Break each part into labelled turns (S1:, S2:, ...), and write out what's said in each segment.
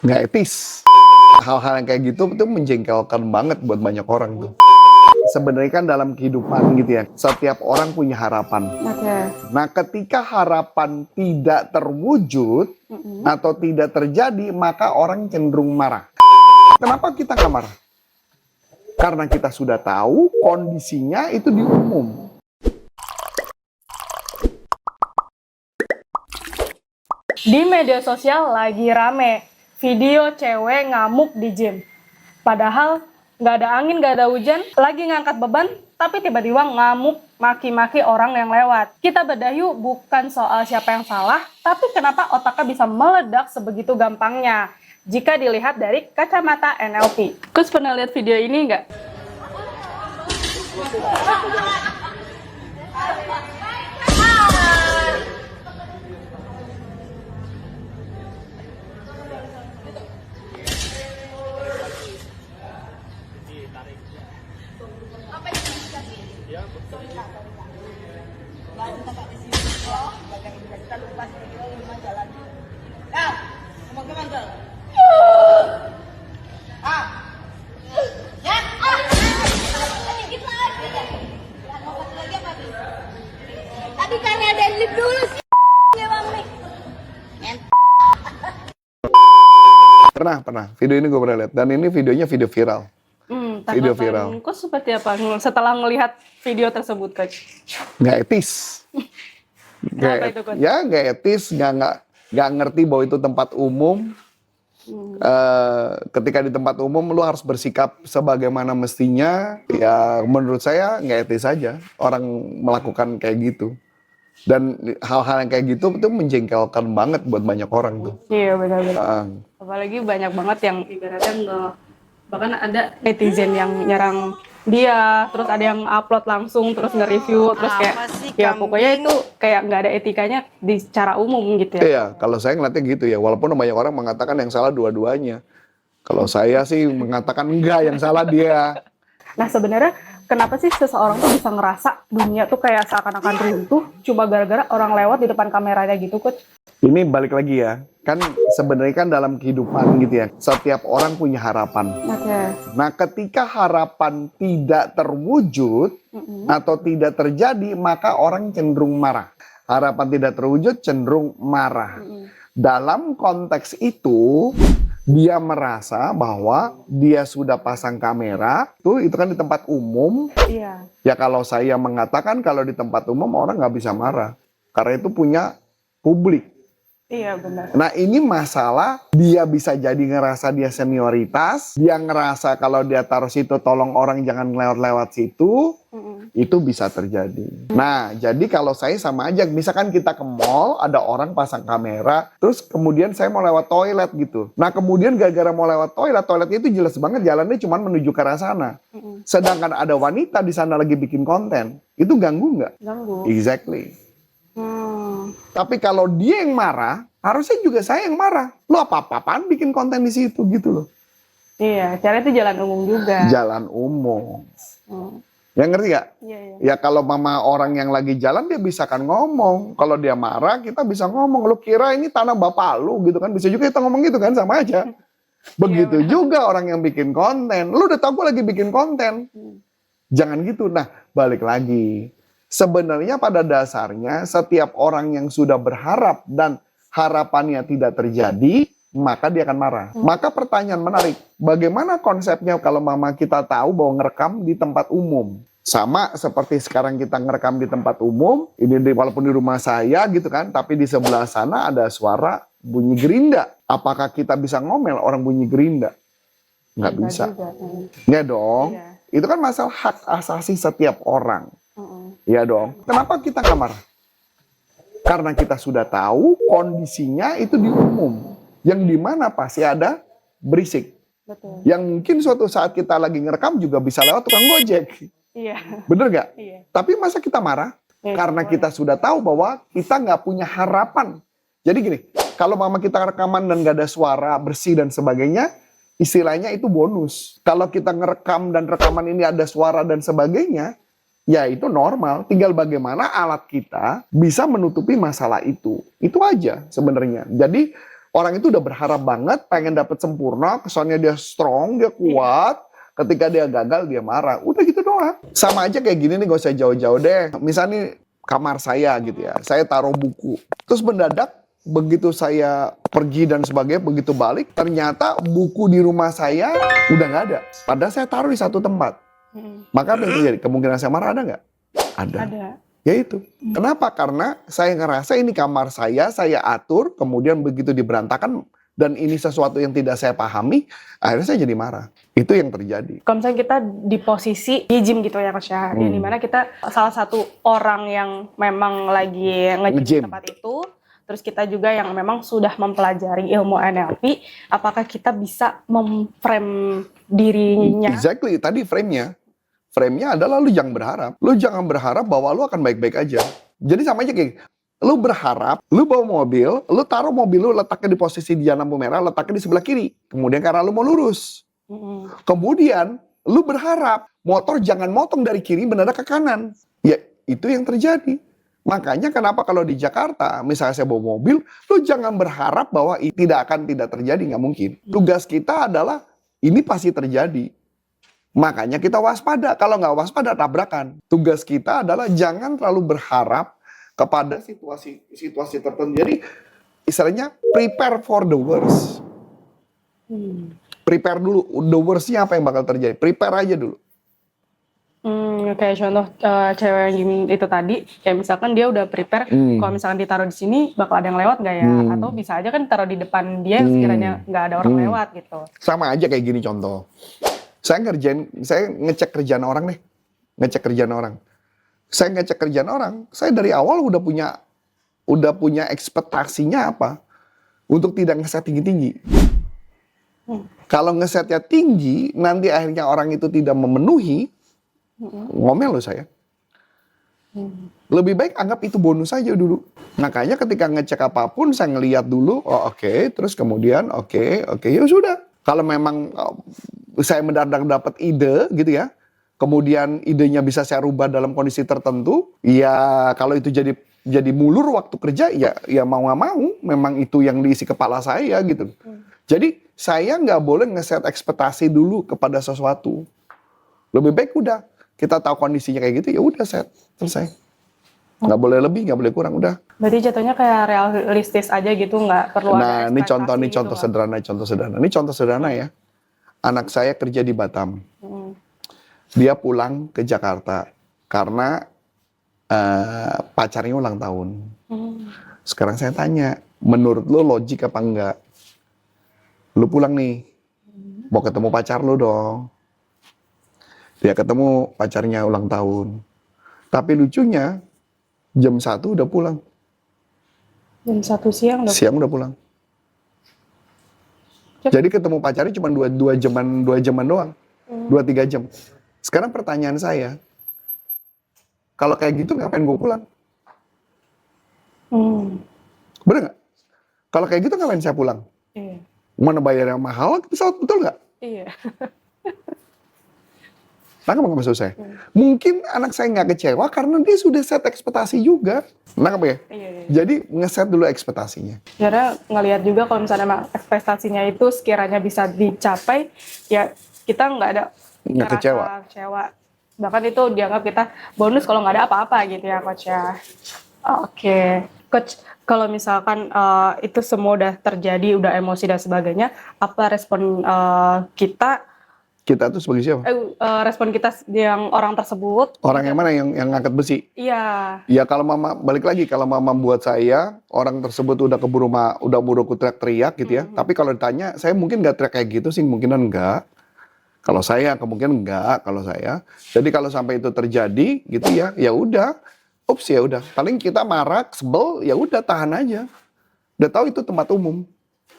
S1: nggak etis. Hal-hal yang kayak gitu itu menjengkelkan banget buat banyak orang tuh. Sebenarnya kan dalam kehidupan gitu ya, setiap orang punya harapan. Nah, ketika harapan tidak terwujud atau tidak terjadi, maka orang cenderung marah. Kenapa kita nggak marah? Karena kita sudah tahu kondisinya itu di umum.
S2: Di media sosial lagi rame video cewek ngamuk di gym. Padahal nggak ada angin, nggak ada hujan, lagi ngangkat beban, tapi tiba-tiba ngamuk maki-maki orang yang lewat. Kita bedah yuk, bukan soal siapa yang salah, tapi kenapa otaknya bisa meledak sebegitu gampangnya jika dilihat dari kacamata NLP. Kus pernah lihat video ini nggak?
S3: Tadi karena ada lift dulu sih Bang nih.
S1: Pernah. Video ini gue pernah lihat. Dan ini videonya video viral. Video viral.
S2: Kok seperti apa setelah melihat video tersebut, Coach?
S1: Nggak etis.
S2: Kenapa itu, Coach?
S1: Ya nggak etis, nggak ngerti bahwa itu tempat umum. Ketika di tempat umum lu harus bersikap sebagaimana mestinya. Ya menurut saya nggak etis saja orang melakukan kayak gitu. Dan hal-hal yang kayak gitu itu menjengkelkan banget buat banyak orang tuh.
S2: Iya, benar-benar. Apalagi banyak banget yang ibaratnya bahkan ada netizen yang nyerang dia, terus ada yang upload langsung, terus nge-review, terus kayak ya pokoknya itu kayak nggak ada etikanya di secara umum gitu ya.
S1: Iya, kalau saya ngeliatnya gitu ya, walaupun banyak orang mengatakan yang salah dua-duanya. Kalau saya sih mengatakan enggak, yang salah dia.
S2: Nah sebenarnya kenapa sih seseorang tuh bisa ngerasa dunia tuh kayak seakan-akan runtuh cuma gara-gara orang lewat di depan kameranya gitu, Coach?
S1: Ini balik lagi ya, kan sebenarnya kan dalam kehidupan gitu ya, setiap orang punya harapan. Nah, ketika harapan tidak terwujud atau tidak terjadi, maka orang cenderung marah. Harapan tidak terwujud cenderung marah. Dalam konteks itu, dia merasa bahwa dia sudah pasang kamera, itu kan di tempat umum.
S2: Iya.
S1: Ya kalau saya mengatakan kalau di tempat umum orang nggak bisa marah, karena itu punya publik.
S2: Iya benar.
S1: Nah ini masalah, dia bisa jadi ngerasa dia senioritas, dia ngerasa kalau dia taruh situ tolong orang jangan lewat-lewat situ, itu bisa terjadi. Nah jadi kalau saya sama aja, misalkan kita ke mall, ada orang pasang kamera, terus kemudian saya mau lewat toilet gitu. Nah kemudian gara-gara mau lewat toiletnya itu jelas banget jalannya cuma menuju ke arah sana. Sedangkan ada wanita di sana lagi bikin konten, itu ganggu nggak?
S2: Ganggu.
S1: Exactly. Tapi kalau dia yang marah, harusnya juga saya yang marah. Lo apa-apaan bikin konten di situ gitu loh.
S2: Iya, cara itu jalan umum juga.
S1: Jalan umum. Ya ngerti gak?
S2: Iya.
S1: Ya kalau mama orang yang lagi jalan dia bisa kan ngomong. Kalau dia marah kita bisa ngomong. Lo kira ini tanah bapak lu gitu kan. Bisa juga kita ngomong gitu kan, sama aja. Begitu juga orang yang bikin konten. Lu udah tahu gue lagi bikin konten. Jangan gitu. Nah balik lagi. Sebenarnya pada dasarnya setiap orang yang sudah berharap dan harapannya tidak terjadi, maka dia akan marah. Maka pertanyaan menarik, bagaimana konsepnya kalau mama kita tahu bahwa ngerekam di tempat umum? Sama seperti sekarang kita ngerekam di tempat umum, ini walaupun di rumah saya gitu kan, tapi di sebelah sana ada suara bunyi gerinda. Apakah kita bisa ngomel orang bunyi gerinda? Nggak bisa. Ya dong, itu kan masalah hak asasi setiap orang. Ya dong. Kenapa kita nggak marah? Karena kita sudah tahu kondisinya itu di umum. Yang dimana pasti ada berisik.
S2: Betul.
S1: Yang mungkin suatu saat kita lagi ngerekam juga bisa lewat tukang gojek.
S2: Iya.
S1: Bener nggak?
S2: Iya.
S1: Tapi masa kita marah? Karena kita sudah tahu bahwa kita nggak punya harapan. Jadi gini, kalau mama kita rekaman dan nggak ada suara bersih dan sebagainya, istilahnya itu bonus. Kalau kita ngerekam dan rekaman ini ada suara dan sebagainya, ya itu normal, tinggal bagaimana alat kita bisa menutupi masalah itu. Itu aja sebenarnya. Jadi Orang itu udah berharap banget, pengen dapet sempurna, kesannya dia strong, dia kuat. Ketika dia gagal, dia marah. Udah gitu doang. Sama aja kayak gini nih, gak usah jauh-jauh deh. Misalnya kamar saya gitu ya, saya taruh buku. Terus mendadak, begitu saya pergi dan sebagainya, begitu balik, ternyata buku di rumah saya udah nggak ada. Padahal saya taruh di satu tempat. Maka apa yang terjadi? Kemungkinan saya marah ada nggak? Ada. Ya itu. Kenapa? Karena saya ngerasa ini kamar saya atur, kemudian begitu diberantakan, dan ini sesuatu yang tidak saya pahami, akhirnya saya jadi marah. Itu yang terjadi.
S2: Kalau misalnya kita di posisi di gym gitu ya Coach ya, yang dimana kita salah satu orang yang memang lagi nge-gym di
S1: Nge-gym.
S2: tempat itu, terus kita juga yang memang sudah mempelajari ilmu NLP, apakah kita bisa memframe dirinya?
S1: Exactly, tadi frame-nya. Frame-nya adalah lu jangan berharap. Lu jangan berharap bahwa lu akan baik-baik aja. Jadi sama aja kayak, lu berharap, lu bawa mobil, lu taruh mobil lu letaknya di posisi di lampu merah, letaknya di sebelah kiri. Kemudian karena lu mau lurus. Kemudian, lu berharap motor jangan motong dari kiri mendadak ke kanan. Ya, itu yang terjadi. Makanya kenapa kalau di Jakarta, misalnya saya bawa mobil, lu jangan berharap bahwa tidak terjadi, nggak mungkin. Tugas kita adalah, ini pasti terjadi. Makanya kita waspada. Kalau nggak waspada, tabrakan. Tugas kita adalah jangan terlalu berharap kepada situasi tertentu. Jadi, istilahnya prepare for the worst. Prepare dulu, the worst-nya apa yang bakal terjadi. Prepare aja dulu.
S2: Kayak contoh cewek yang gym itu tadi, kayak misalkan dia udah prepare, kalau misalkan ditaruh di sini bakal ada yang lewat nggak ya? Atau bisa aja kan taruh di depan dia sekiranya nggak ada orang lewat gitu.
S1: Sama aja kayak gini contoh. Saya ngecek kerjaan orang nih. Ngecek kerjaan orang. Saya ngecek kerjaan orang, saya dari awal udah punya ekspektasinya apa untuk tidak ngeset tinggi-tinggi. Kalau ngesetnya tinggi, nanti akhirnya orang itu tidak memenuhi, ngomel loh saya. Lebih baik anggap itu bonus aja dulu. Makanya ketika ngecek apapun, saya ngelihat dulu, oh oke, terus kemudian oke, ya sudah. Kalau memang saya mendadak dapat ide gitu ya, kemudian idenya bisa saya rubah dalam kondisi tertentu, ya kalau itu jadi mulur waktu kerja, ya mau nggak mau, memang itu yang diisi kepala saya gitu. Jadi saya nggak boleh ngeset ekspektasi dulu kepada sesuatu. Lebih baik udah kita tahu kondisinya kayak gitu, ya udah set, selesai. Nggak boleh lebih, nggak boleh kurang, udah.
S2: Berarti jatuhnya kayak realistis aja gitu, nggak perlu
S1: Nah,
S2: ada
S1: ini
S2: ekspektasi
S1: contoh
S2: gitu,
S1: sederhana. Ini contoh sederhana ya. Anak saya kerja di Batam. Dia pulang ke Jakarta karena pacarnya ulang tahun. Sekarang saya tanya, menurut lo logik apa enggak? Lu pulang nih, mau ketemu pacar lu dong. Dia ketemu pacarnya ulang tahun. Tapi lucunya, jam 1 udah pulang.
S2: Jam 1 siang udah.
S1: Siang udah pulang. Jadi ketemu pacarnya cuma 2 jaman doang. 2-3 jam. Sekarang pertanyaan saya, kalau kayak gitu ngapain gue pulang? Bener nggak? Kalau kayak gitu ngapain saya pulang?
S2: Iya.
S1: Mana bayarnya mahal, pesawat, betul nggak?
S2: Iya.
S1: Nangkep nggak maksud saya? Mungkin anak saya nggak kecewa karena dia sudah set ekspektasi juga. Nangkep ya?
S2: Iya.
S1: Jadi ngeset dulu ekspektasinya.
S2: Karena ngelihat juga kalau misalnya emang ekspektasinya itu sekiranya bisa dicapai, ya kita nggak ada
S1: Nggak
S2: ngerasa kecewa. Bahkan itu dianggap kita bonus kalau nggak ada apa-apa gitu ya Coach ya. Oke. Coach, kalau misalkan itu semua udah terjadi, udah emosi dan sebagainya, apa respon kita?
S1: Kita tuh sebagai siapa?
S2: Respon kita yang orang tersebut.
S1: Orang yang mana yang ngangkat besi?
S2: Iya.
S1: Ya kalau mama, balik lagi, kalau mama buat saya, orang tersebut udah buru ku teriak-teriak gitu ya. Tapi kalau ditanya, saya mungkin nggak teriak kayak gitu sih, kemungkinan enggak. Kalau saya, kemungkinan enggak kalau saya. Jadi kalau sampai itu terjadi gitu ya, ya udah. Ups, ya udah. Paling kita marah, sebel, ya udah tahan aja. Udah tahu itu tempat umum.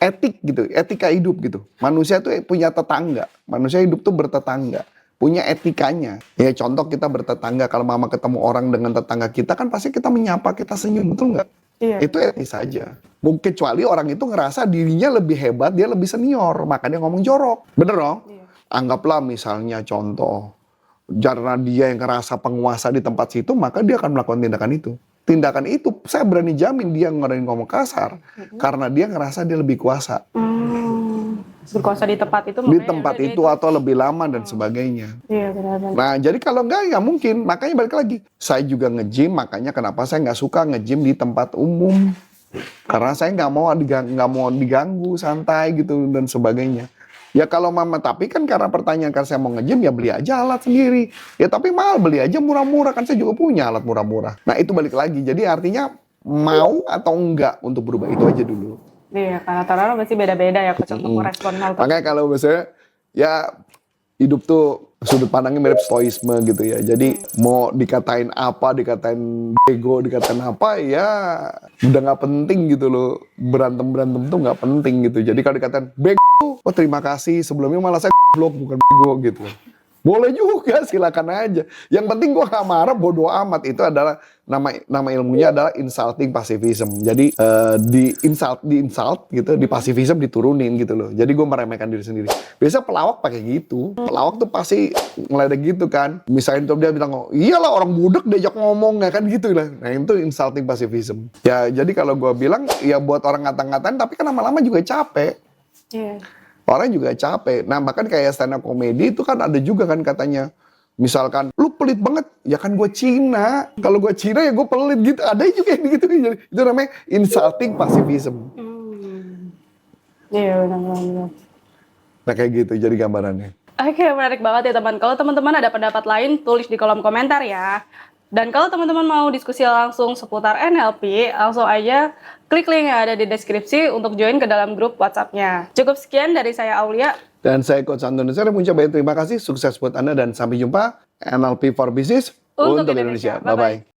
S1: Etik gitu, etika hidup gitu. Manusia tuh punya tetangga. Manusia hidup tuh bertetangga. Punya etikanya. Ya contoh kita bertetangga, kalau mama ketemu orang dengan tetangga kita kan pasti kita menyapa, kita senyum, betul nggak?
S2: Iya.
S1: Itu etis saja. Mungkin kecuali orang itu ngerasa dirinya lebih hebat, dia lebih senior, makanya ngomong jorok. Bener dong?
S2: Iya.
S1: Anggaplah misalnya contoh, karena dia yang ngerasa penguasa di tempat situ, maka dia akan melakukan tindakan itu. tindakan itu, saya berani jamin dia ngomong kasar karena dia ngerasa dia lebih kuasa
S2: Berkuasa di tempat itu.
S1: di
S2: makanya
S1: tempat
S2: udah dia
S1: itu atau lebih lama dan sebagainya.
S2: Iya benar-benar.
S1: Nah, jadi kalau enggak ya mungkin. Makanya balik lagi. Saya juga nge-gym, makanya kenapa saya nggak suka nge-gym di tempat umum. Karena saya nggak mau diganggu, santai gitu dan sebagainya. Ya kalau mama, tapi kan karena pertanyaan kan saya mau nge-gym, ya beli aja alat sendiri. Ya tapi mahal, beli aja murah-murah, kan saya juga punya alat murah-murah. Nah itu balik lagi. Jadi artinya mau atau enggak untuk berubah itu aja dulu.
S2: Iya, karena orang pasti beda-beda ya Coach untuk merespon hal tersebut.
S1: Makanya kalau misalnya ya hidup tuh sudut pandangnya mirip stoisme gitu ya. Jadi mau dikatain apa, dikatain bego, dikatain apa ya udah nggak penting gitu loh. Berantem tuh nggak penting gitu. Jadi kalau dikatain bego, oh terima kasih. Sebelumnya malah saya goblok bukan bego gitu. Boleh juga, silakan aja. Yang penting gua gak marah, bodo amat. Itu adalah nama ilmunya adalah insulting pacifism. Jadi di insult gitu, di pacifism diturunin gitu loh. Jadi gua meremehkan diri sendiri. Biasa pelawak pakai gitu. Pelawak tuh pasti ngeledek gitu kan. Misalnya dia bilang, iyalah orang budak diajak ngomong ya kan gitu lah. Nah itu insulting pacifism. Ya jadi kalau gua bilang ya buat orang ngata-ngatain, tapi kan lama-lama juga capek.
S2: Iya.
S1: Orang juga capek. Nah bahkan kayak stand up comedy itu kan ada juga kan katanya. Misalkan, lu pelit banget. Ya kan gue Cina. Kalau gue Cina ya gue pelit gitu. Ada juga yang gitu. Itu namanya insulting pacifism.
S2: Iya benar-benar.
S1: Nah kayak gitu jadi gambarannya.
S2: Oke, menarik banget ya teman. Kalau teman-teman ada pendapat lain, tulis di kolom komentar ya. Dan kalau teman-teman mau diskusi langsung seputar NLP, langsung aja klik link yang ada di deskripsi untuk join ke dalam grup WhatsApp-nya. Cukup sekian dari saya Aulia.
S1: Dan saya Coach Antoni Saya mengucapkan terima kasih. Sukses buat Anda dan sampai jumpa. NLP for Business untuk Indonesia. Bye-bye.